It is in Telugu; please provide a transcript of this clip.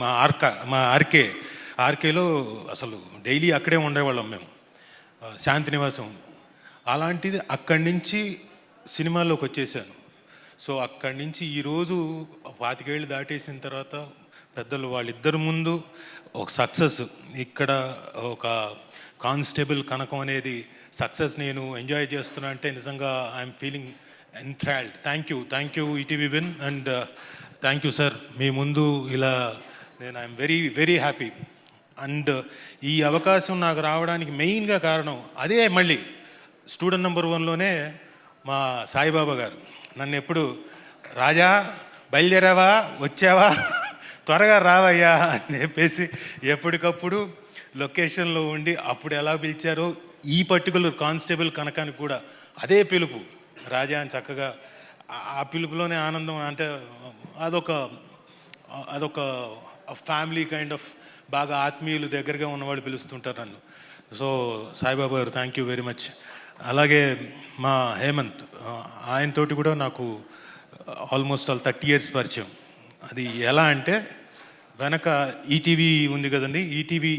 మా ఆర్కే ఆర్కేలో అసలు డైలీ అక్కడే ఉండేవాళ్ళం మేము, శాంతి నివాసం. అలాంటిది అక్కడి నుంచి సినిమాల్లోకి వచ్చేసాను. సో అక్కడి నుంచి ఈరోజు 25 ఏళ్ళు దాటేసిన తర్వాత పెద్దలు వాళ్ళిద్దరి ముందు ఒక సక్సెస్, ఇక్కడ ఒక కానిస్టేబుల్ కనకం అనేది సక్సెస్ నేను ఎంజాయ్ చేస్తున్నా అంటే నిజంగా I'm feeling enthralled. Thank you ETV Win, and thank you sir. మీ ముందు ఇలా నేను I'm very very happy. And ఈ అవకాశం నాకు రావడానికి మెయిన్గా కారణం అదే, మళ్ళీ స్టూడెంట్ నెంబర్ 1లోనే మా సాయిబాబా గారు నన్ను ఎప్పుడు, రాజా బయలుదేరావా, వచ్చావా, త్వరగా రావయ్యా అని చెప్పేసి ఎప్పటికప్పుడు లొకేషన్లో ఉండి అప్పుడు ఎలా పిలిచారో ఈ పర్టికులర్ కానిస్టేబుల్ కనకానికి కూడా అదే పిలుపు, రాజా అని చక్కగా ఆ పిలుపులోనే ఆనందం. అంటే అదొక ఫ్యామిలీ కైండ్ ఆఫ్, బాగా ఆత్మీయులు దగ్గరగా ఉన్నవాళ్ళు పిలుస్తుంటారు నన్ను. సో సాయిబాబా గారు థ్యాంక్ యూ వెరీ మచ్. అలాగే మా హేమంత్, ఆయనతోటి కూడా నాకు ఆల్మోస్ట్ 30 years పరిచయం. అది ఎలా అంటే, వెనక ఈటీవీ ఉంది కదండి, ఈటీవీ